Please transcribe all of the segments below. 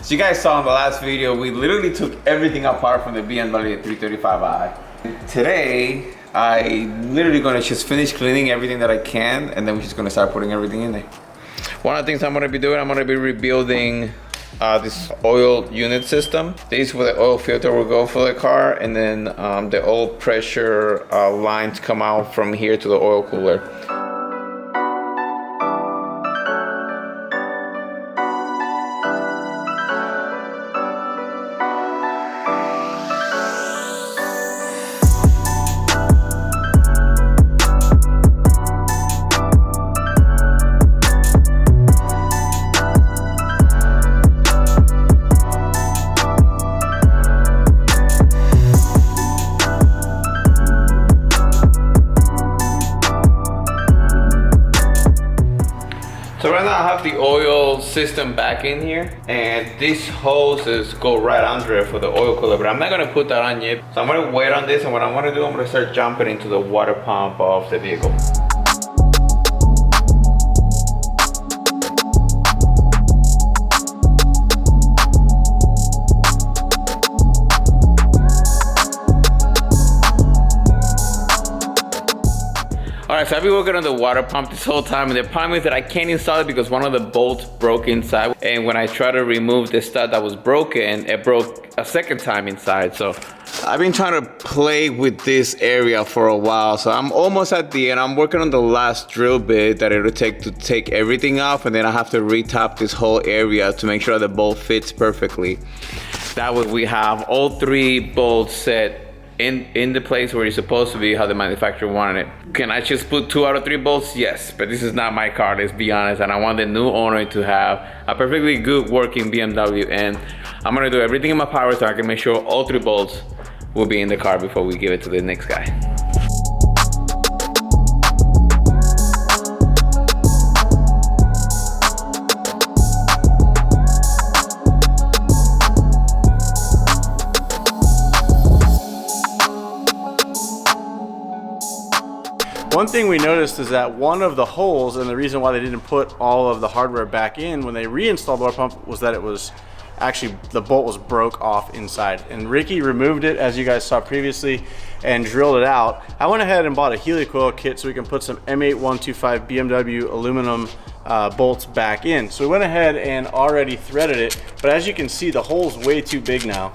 So you guys saw in the last video, we literally took everything apart from the BMW 335i. Today, I literally gonna just finish cleaning everything that I can, and then we're just gonna start putting everything in there. One of the things I'm gonna be doing, I'm gonna be rebuilding this oil unit system. This is where the oil filter will go for the car, and then the oil pressure lines come out from here to the oil cooler. So right now I have the oil system back in here, and these hoses go right under it for the oil cooler, but I'm not gonna put that on yet. So I'm gonna wait on this, and what I'm gonna do, I'm gonna start jumping into the water pump of the vehicle. Alright, so I've been working on the water pump this whole time, and the problem is that I can't install it because one of the bolts broke inside, and when I try to remove the stud that was broken, it broke a second time inside. So I've been trying to play with this area for a while, so I'm almost at the end. I'm working on the last drill bit that it'll take to take everything off, and then I have to retap this whole area to make sure the bolt fits perfectly. That way we have all three bolts set in the place where it's supposed to be, how the manufacturer wanted it. Can I just put 2 out of 3 bolts? Yes, but this is not my car, let's be honest, and I want the new owner to have a perfectly good working BMW, and I'm gonna do everything in my power so I can make sure all 3 bolts will be in the car before we give it to the next guy. One thing we noticed is that one of the holes, and the reason why they didn't put all of the hardware back in when they reinstalled the water pump, was that it was actually, the bolt was broke off inside. And Ricky removed it, as you guys saw previously, and drilled it out. I went ahead and bought a helicoil kit so we can put some M8125 BMW aluminum bolts back in. So we went ahead and already threaded it, but as you can see, the hole's way too big now.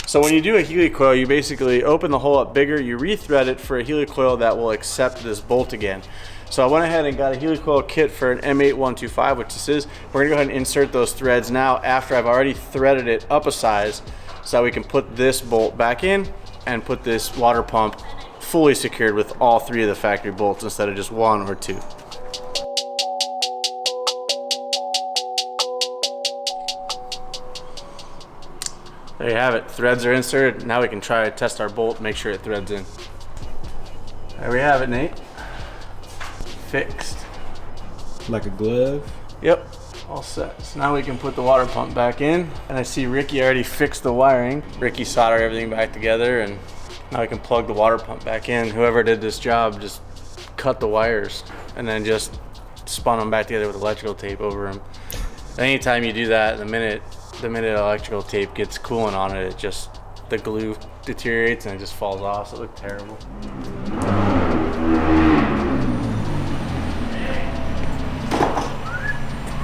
So when you do a helicoil, you basically open the hole up bigger, you rethread it for a helicoil that will accept this bolt again. So I went ahead and got a helicoil kit for an M8125, which this is. We're gonna go ahead and insert those threads now after I've already threaded it up a size, so that we can put this bolt back in and put this water pump fully secured with all 3 of the factory bolts instead of just 1 or 2. There you have it, threads are inserted. Now we can try to test our bolt, make sure it threads in. There we have it, Nate. Fixed. Like a glove? Yep, all set. So now we can put the water pump back in. And I see Ricky already fixed the wiring. Ricky soldered everything back together, and now we can plug the water pump back in. Whoever did this job just cut the wires and then just spun them back together with electrical tape over them. Anytime you do that, the minute electrical tape gets coolant on it, the glue deteriorates and it just falls off, so it looked terrible.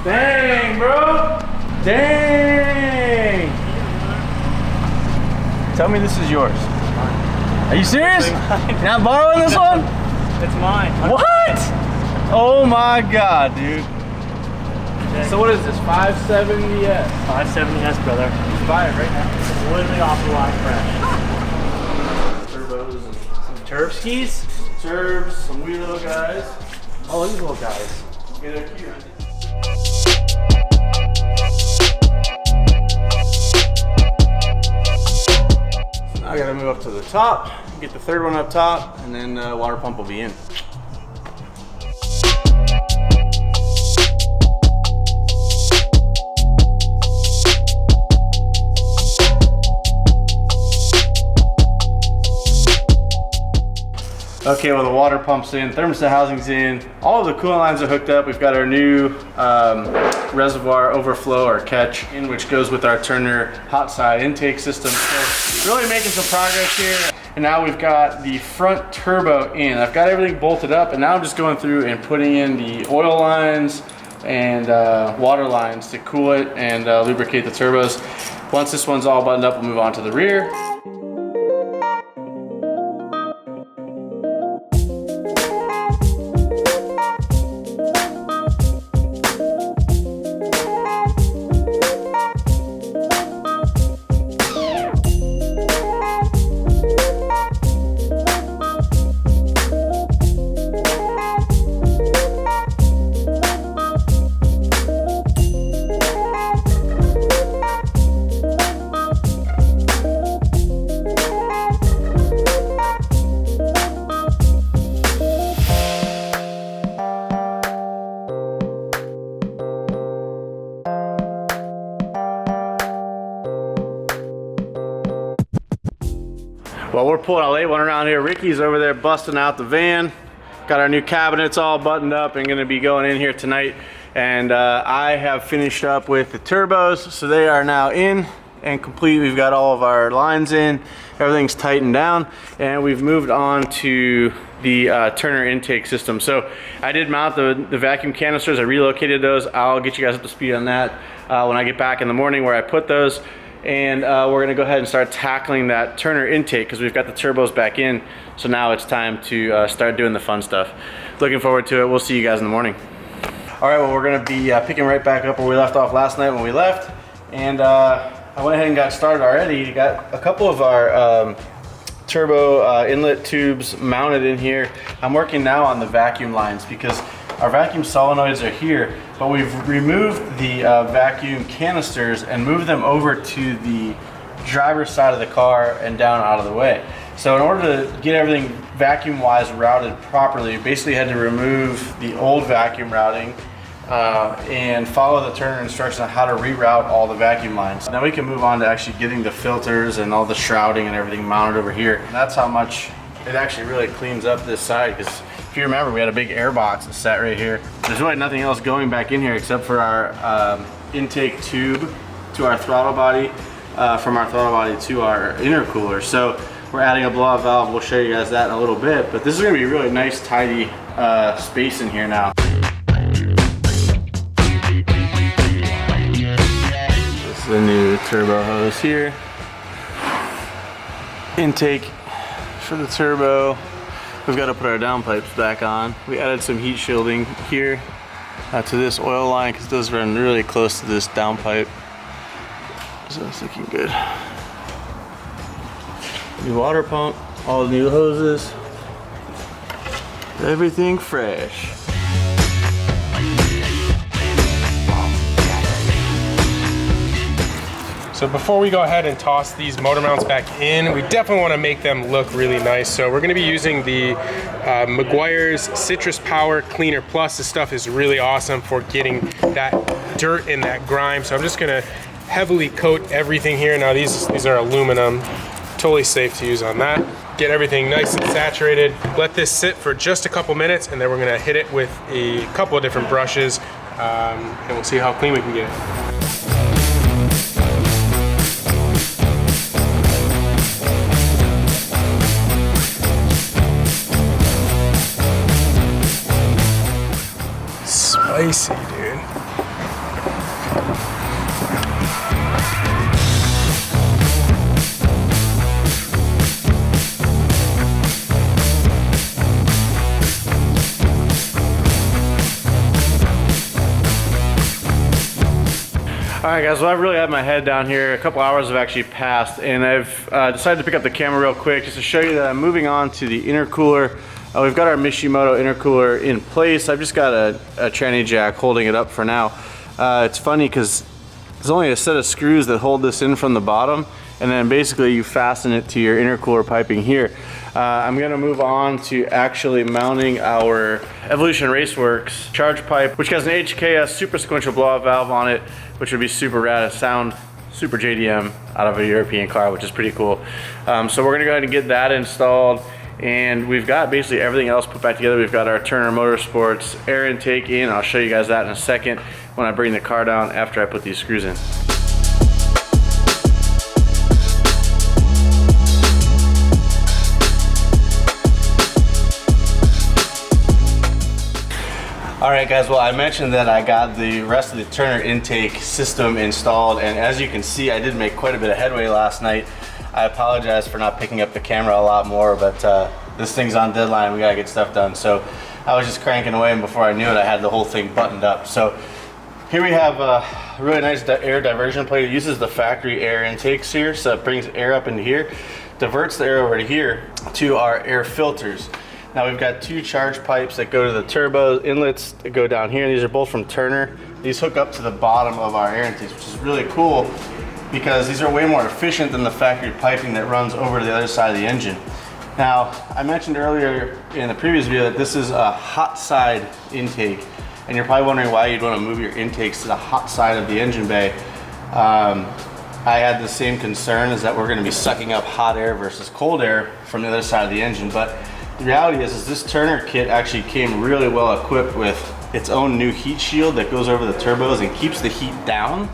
Dang, bro! Dang! Tell me this is yours. Are you serious? You're not borrowing this one? It's mine. What? Oh my god, dude. So what is this, 570S? 570S, brother. Just buy it right now. It's literally off the line fresh. Turbos and Some turb skis. turbs, some wee little guys. Oh, these little guys. Yeah, they're cute. So now I gotta move up to the top, get the third one up top, and then the water pump will be in. Okay, well the water pump's in, thermostat housing's in, all of the coolant lines are hooked up. We've got our new reservoir overflow or catch in, which goes with our Turner hot side intake system. So really making some progress here. And now we've got the front turbo in. I've got everything bolted up, and now I'm just going through and putting in the oil lines and water lines to cool it and lubricate the turbos. Once this one's all buttoned up, we'll move on to the rear. Well, we're pulling a late one around here. Ricky's over there busting out the van. Got our new cabinets all buttoned up and gonna be going in here tonight. And I have finished up with the turbos, so they are now in and complete. We've got all of our lines in, everything's tightened down, and we've moved on to the Turner intake system. So I did mount the vacuum canisters. I relocated those. I'll get you guys up to speed on that when I get back in the morning where I put those. And we're gonna go ahead and start tackling that Turner intake because we've got the turbos back in. So now it's time to start doing the fun stuff. Looking forward to it. We'll see you guys in the morning. All right, well, we're gonna be picking right back up where we left off last night when we left. And I went ahead and got started already. Got a couple of our turbo inlet tubes mounted in here. I'm working now on the vacuum lines because our vacuum solenoids are here, but we've removed the vacuum canisters and moved them over to the driver's side of the car and down out of the way. So in order to get everything vacuum-wise routed properly, we basically had to remove the old vacuum routing and follow the Turner instructions on how to reroute all the vacuum lines. Now we can move on to actually getting the filters and all the shrouding and everything mounted over here. And that's how much it actually really cleans up this side, because if you remember, we had a big air box that sat right here. There's really nothing else going back in here except for our intake tube to our throttle body, from our throttle body to our intercooler. So we're adding a blow-off valve. We'll show you guys that in a little bit, but this is gonna be a really nice, tidy space in here now. This is the new turbo hose here. Intake for the turbo. We've got to put our downpipes back on. We added some heat shielding here to this oil line because it does run really close to this downpipe. So it's looking good. New water pump, all the new hoses, everything fresh. So before we go ahead and toss these motor mounts back in, we definitely want to make them look really nice. So we're going to be using the Meguiar's Citrus Power Cleaner Plus. This stuff is really awesome for getting that dirt and that grime. So I'm just going to heavily coat everything here. Now these are aluminum, totally safe to use on that. Get everything nice and saturated. Let this sit for just a couple minutes, and then we're going to hit it with a couple of different brushes, and we'll see how clean we can get it. Spicy, dude. All right, guys, well, I've really had my head down here. A couple hours have actually passed, and I've decided to pick up the camera real quick just to show you that I'm moving on to the intercooler. We've got our Mishimoto intercooler in place. I've just got a tranny jack holding it up for now. It's funny because there's only a set of screws that hold this in from the bottom, and then basically you fasten it to your intercooler piping here. I'm gonna move on to actually mounting our Evolution Raceworks charge pipe, which has an HKS super sequential blow-off valve on it, which would be super rad. It sound super JDM out of a European car, which is pretty cool. So we're gonna go ahead and get that installed. And we've got basically everything else put back together. We've got our Turner Motorsports air intake in. I'll show you guys that in a second when I bring the car down after I put these screws in. All right guys, well I mentioned that I got the rest of the Turner intake system installed, and as you can see I did make quite a bit of headway last night. I apologize for not picking up the camera a lot more, but this thing's on deadline, we gotta get stuff done. So I was just cranking away, and before I knew it I had the whole thing buttoned up. So here we have a really nice air diversion plate. It uses the factory air intakes here, so it brings air up into here, diverts the air over to here to our air filters. Now we've got 2 charge pipes that go to the turbo inlets that go down here. These are both from Turner. These hook up to the bottom of our air intakes, which is really cool because these are way more efficient than the factory piping that runs over to the other side of the engine. Now, I mentioned earlier in the previous video that this is a hot side intake, and you're probably wondering why you'd want to move your intakes to the hot side of the engine bay. I had the same concern, is that we're going to be sucking up hot air versus cold air from the other side of the engine, but the reality is this Turner kit actually came really well equipped with its own new heat shield that goes over the turbos and keeps the heat down.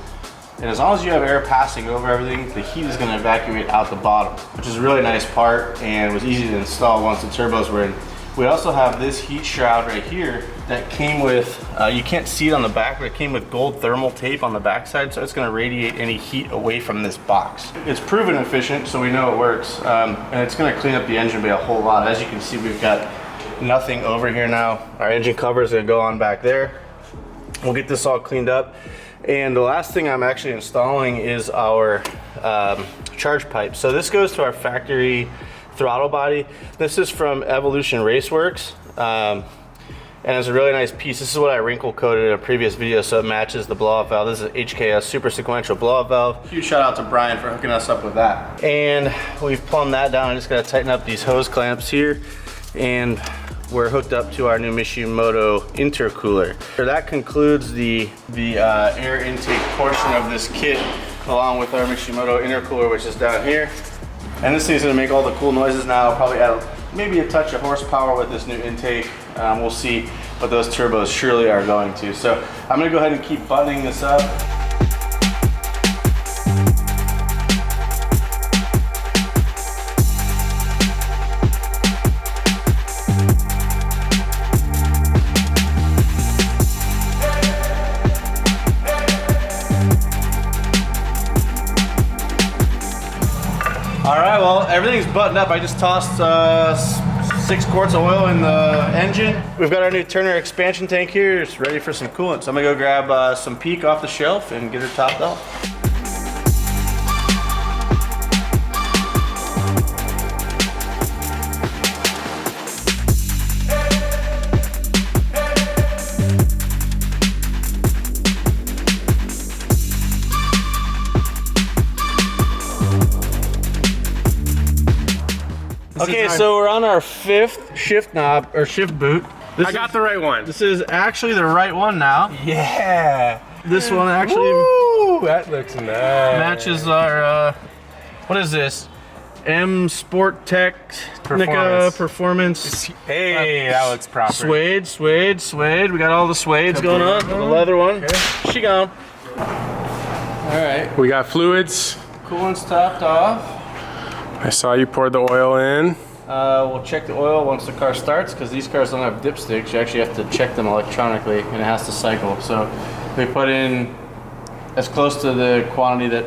And as long as you have air passing over everything, the heat is going to evacuate out the bottom, which is a really nice part and was easy to install once the turbos were in. We also have this heat shroud right here that came with, you can't see it on the back, but it came with gold thermal tape on the backside, so it's going to radiate any heat away from this box. It's proven efficient, so we know it works, and it's going to clean up the engine bay a whole lot. As you can see, we've got nothing over here now. Our engine cover is going to go on back there. We'll get this all cleaned up. And the last thing I'm actually installing is our charge pipe. So this goes to our factory throttle body. This is from Evolution Raceworks, and it's a really nice piece. This is what I wrinkle coated in a previous video, so it matches the blow-off valve. This is an HKS super sequential blow-off valve. Huge shout out to Brian for hooking us up with that. And we've plumbed that down. I just gotta tighten up these hose clamps here, and we're hooked up to our new Mishimoto intercooler. So that concludes the air intake portion of this kit, along with our Mishimoto intercooler, which is down here. And this thing's gonna make all the cool noises now. Probably add maybe a touch of horsepower with this new intake. We'll see, but those turbos surely are going to. So I'm gonna go ahead and keep buttoning this up. All right, well, everything's buttoned up. I just tossed 6 quarts of oil in the engine. We've got our new Turner expansion tank here. It's ready for some coolant. So I'm gonna go grab some Peak off the shelf and get her topped off. Okay, so we're on our 5th shift knob, or shift boot. I got the right one. This is actually the right one now. Yeah. This one actually that looks nice. matches our, what is this? M Sport Tech Performance. Hey, that looks proper. Suede. We got all the suedes going on. The leather one. Okay. She gone. All right. We got fluids. Coolant's topped off. I saw you poured the oil in. We'll check the oil once the car starts, because these cars don't have dipsticks. You actually have to check them electronically, and it has to cycle. So we put in as close to the quantity that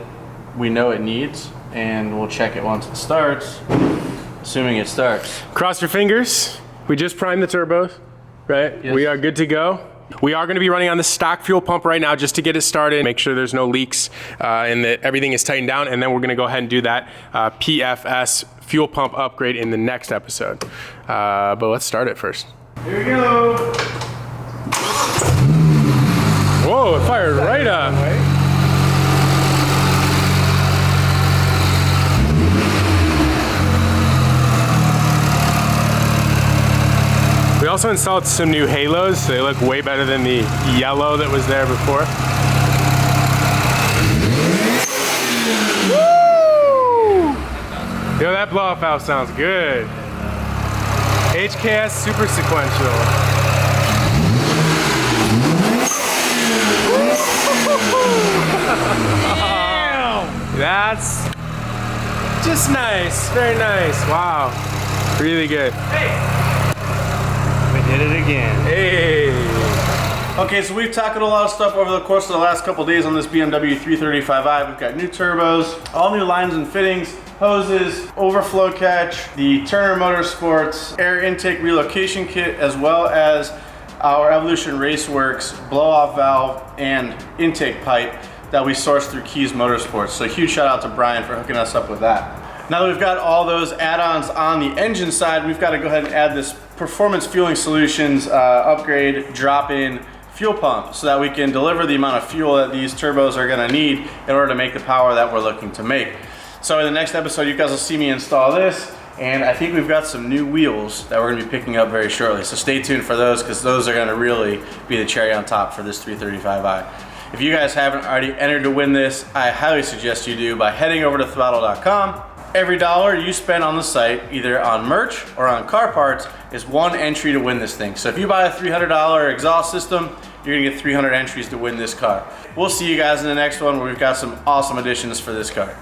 we know it needs, and we'll check it once it starts, assuming it starts. Cross your fingers. We just primed the turbos, right? Yes. We are good to go. We are going to be running on the stock fuel pump right now just to get it started, make sure there's no leaks and that everything is tightened down, and then we're going to go ahead and do that PFS fuel pump upgrade in the next episode. But let's start it first. Here we go. Whoa, it fired right up. We also installed some new halos, so they look way better than the yellow that was there before. Woo! Yo, that blow-off valve sounds good. HKS super sequential. That's just nice, very nice. Wow, really good. We did it again. Hey. Okay, so we've tackled a lot of stuff over the course of the last couple days on this BMW 335i. We've got new turbos, all new lines and fittings, hoses, overflow catch, the Turner Motorsports air intake relocation kit, as well as our Evolution Raceworks blow-off valve and intake pipe that we sourced through Keys Motorsports. So huge shout out to Brian for hooking us up with that. Now that we've got all those add-ons on the engine side, we've got to go ahead and add this Performance Fueling Solutions upgrade drop-in fuel pump so that we can deliver the amount of fuel that these turbos are going to need in order to make the power that we're looking to make. So in the next episode, you guys will see me install this, and I think we've got some new wheels that we're going to be picking up very shortly. So stay tuned for those, because those are going to really be the cherry on top for this 335i. If you guys haven't already entered to win this, I highly suggest you do by heading over to throtl.com. Every dollar you spend on the site, either on merch or on car parts, is one entry to win this thing. So if you buy a $300 exhaust system, you're gonna get 300 entries to win this car. We'll see you guys in the next one where we've got some awesome additions for this car.